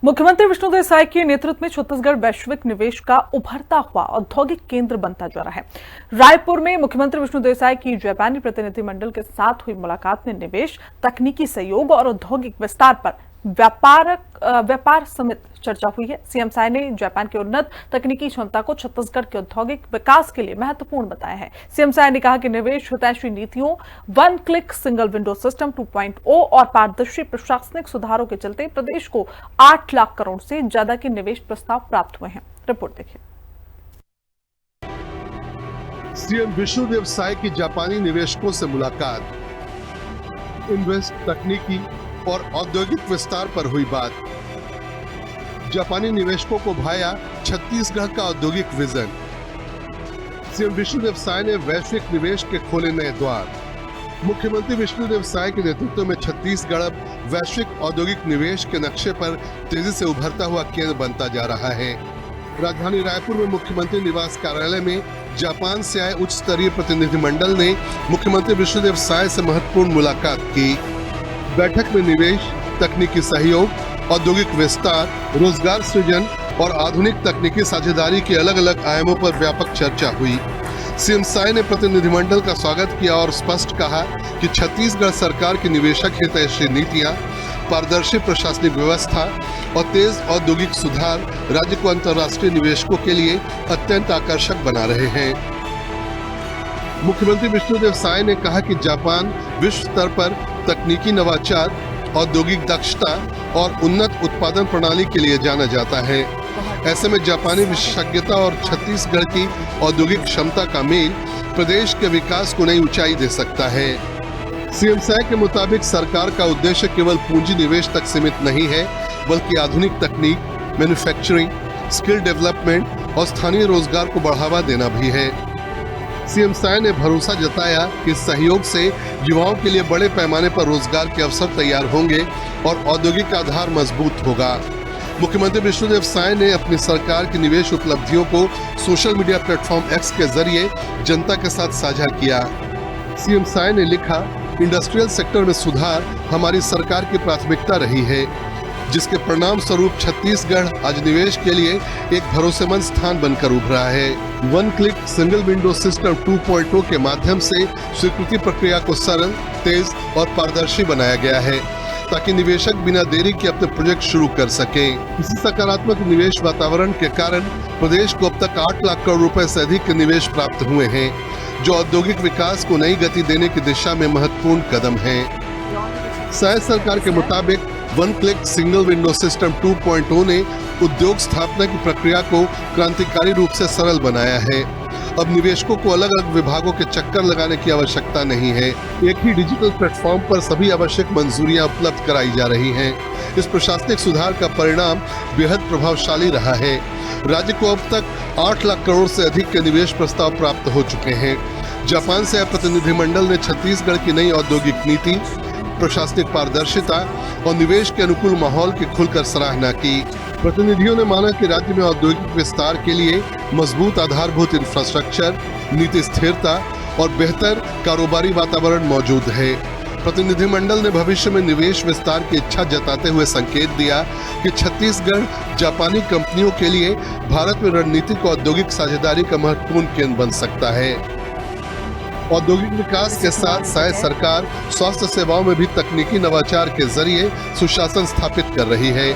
मुख्यमंत्री विष्णुदेव साय के नेतृत्व में छत्तीसगढ़ वैश्विक निवेश का उभरता हुआ औद्योगिक केंद्र बनता जा रहा है। रायपुर में मुख्यमंत्री विष्णुदेव साय की जापानी प्रतिनिधिमंडल के साथ हुई मुलाकात में निवेश, तकनीकी सहयोग और औद्योगिक विस्तार पर व्यापार समेत चर्चा हुई है। सीएम साय ने जापान की उन्नत तकनीकी क्षमता को छत्तीसगढ़ के औद्योगिक विकास के लिए महत्वपूर्ण बताया है। सीएम साय ने कहा कि निवेश हितैषी नीतियों, one click single window system 2.0 और पारदर्शी प्रशासनिक सुधारों के चलते प्रदेश को 8 लाख करोड़ से ज्यादा के निवेश प्रस्ताव प्राप्त हुए हैं। रिपोर्ट देखिए। सीएम विष्णुदेव साय की जापानी निवेशकों से मुलाकात, इन्वेस्ट, तकनीकी और औद्योगिक विस्तार पर हुई बात। जापानी निवेशकों को भाया छत्तीसगढ़ का औद्योगिक विजन। सीएम विष्णुदेव साय ने वैश्विक निवेश के खोले नए द्वार। मुख्यमंत्री विष्णुदेव साय के नेतृत्व में छत्तीसगढ़ अब वैश्विक औद्योगिक निवेश के नक्शे पर तेजी से उभरता हुआ केंद्र बनता जा रहा है। राजधानी रायपुर में मुख्यमंत्री निवास कार्यालय में जापान से आए उच्च स्तरीय प्रतिनिधिमंडल ने मुख्यमंत्री विष्णुदेव साय से महत्वपूर्ण मुलाकात की। बैठक में निवेश, तकनीकी सहयोग, औद्योगिक विस्तार, रोजगार सृजन और आधुनिक तकनीकी साझेदारी के अलग अलग आयामों पर व्यापक चर्चा हुई। सीएम साय ने प्रतिनिधिमंडल का स्वागत किया और स्पष्ट कहा कि छत्तीसगढ़ सरकार की निवेशक हितैषी नीतियां, पारदर्शी प्रशासनिक व्यवस्था और तेज औद्योगिक सुधार राज्य को अंतर्राष्ट्रीय निवेशकों के लिए अत्यंत आकर्षक बना रहे हैं। मुख्यमंत्री विष्णुदेव साय ने कहा कि जापान विश्व स्तर पर तकनीकी नवाचार, औद्योगिक दक्षता और उन्नत उत्पादन प्रणाली के लिए जाना जाता है। ऐसे में जापानी विशेषज्ञता और छत्तीसगढ़ की औद्योगिक क्षमता का मेल प्रदेश के विकास को नई ऊंचाई दे सकता है। सीएम साय के मुताबिक सरकार का उद्देश्य केवल पूंजी निवेश तक सीमित नहीं है, बल्कि आधुनिक तकनीक, मैन्युफैक्चरिंग, स्किल डेवलपमेंट और स्थानीय रोजगार को बढ़ावा देना भी है। सीएम साय ने भरोसा जताया कि इस सहयोग से युवाओं के लिए बड़े पैमाने पर रोजगार के अवसर तैयार होंगे और औद्योगिक आधार मजबूत होगा। मुख्यमंत्री विष्णुदेव साय ने अपनी सरकार की निवेश उपलब्धियों को सोशल मीडिया प्लेटफॉर्म एक्स के जरिए जनता के साथ साझा किया। सीएम साय ने लिखा, इंडस्ट्रियल सेक्टर में सुधार हमारी सरकार की प्राथमिकता रही है, जिसके परिणाम स्वरूप छत्तीसगढ़ आज निवेश के लिए एक भरोसेमंद स्थान बनकर उभरा है। One click single window system 2.0 के माध्यम से स्वीकृति प्रक्रिया को सरल, तेज और पारदर्शी बनाया गया है, ताकि निवेशक बिना देरी के अपने प्रोजेक्ट शुरू कर सके। इसी सकारात्मक निवेश वातावरण के कारण प्रदेश को अब तक 8 लाख करोड़ रुपए से अधिक के निवेश प्राप्त हुए हैं, जो औद्योगिक विकास को नई गति देने की दिशा में महत्वपूर्ण कदम है। साय सरकार के मुताबिक one click single window system 2.0 ने उद्योग स्थापना की प्रक्रिया को क्रांतिकारी रूप से सरल बनाया है। अब निवेशकों को अलग अलग विभागों के चक्कर लगाने की आवश्यकता नहीं है। एक ही डिजिटल प्लेटफॉर्म पर सभी आवश्यक मंजूरियां उपलब्ध कराई जा रही हैं। इस प्रशासनिक सुधार का परिणाम बेहद प्रभावशाली रहा है। राज्य को अब तक 8 लाख करोड़ से अधिक के निवेश प्रस्ताव प्राप्त हो चुके हैं। जापान से आए प्रतिनिधिमंडल ने छत्तीसगढ़ की नई औद्योगिक नीति, प्रशासनिक पारदर्शिता और निवेश के अनुकूल माहौल की खुलकर सराहना की। प्रतिनिधियों ने माना कि राज्य में औद्योगिक विस्तार के लिए मजबूत आधारभूत इंफ्रास्ट्रक्चर, नीति स्थिरता और बेहतर कारोबारी वातावरण मौजूद है। प्रतिनिधिमंडल ने भविष्य में निवेश विस्तार की इच्छा जताते हुए संकेत दिया कि छत्तीसगढ़ जापानी कंपनियों के लिए भारत में रणनीतिक औद्योगिक साझेदारी का महत्वपूर्ण केंद्र बन सकता है। औद्योगिक विकास के साथ साय सरकार स्वास्थ्य सेवाओं में भी तकनीकी नवाचार के जरिए सुशासन स्थापित कर रही है।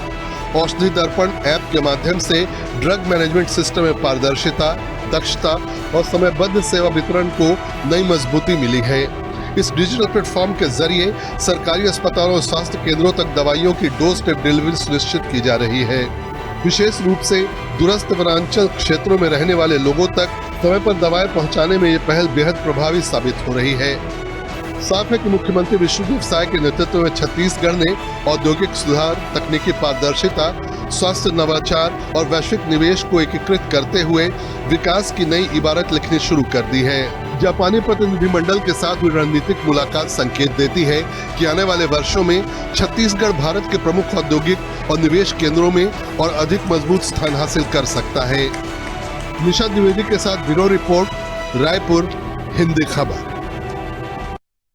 औषधि दर्पण ऐप के माध्यम से ड्रग मैनेजमेंट सिस्टम में पारदर्शिता, दक्षता और समयबद्ध सेवा वितरण को नई मजबूती मिली है। इस डिजिटल प्लेटफॉर्म के जरिए सरकारी अस्पतालों और स्वास्थ्य केंद्रों तक दवाइयों की डोर स्टेप डिलीवरी सुनिश्चित की जा रही है। विशेष रूप से दूरस्थ वनांचल क्षेत्रों में रहने वाले लोगों तक समय पर दवाएं पहुंचाने में ये पहल बेहद प्रभावी साबित हो रही है। साफ है कि मुख्यमंत्री विष्णुदेव साय के नेतृत्व में छत्तीसगढ़ ने औद्योगिक सुधार, तकनीकी पारदर्शिता, स्वास्थ्य नवाचार और वैश्विक निवेश को एकीकृत करते हुए विकास की नई इबारत लिखनी शुरू कर दी है। जापानी प्रतिनिधिमंडल के साथ हुई रणनीतिक मुलाकात संकेत देती है कि आने वाले वर्षों में छत्तीसगढ़ भारत के प्रमुख औद्योगिक और निवेश केंद्रों में और अधिक मजबूत स्थान हासिल कर सकता है। निशा द्विवेदी के साथ ब्यूरो रिपोर्ट, रायपुर, हिंदी खबर।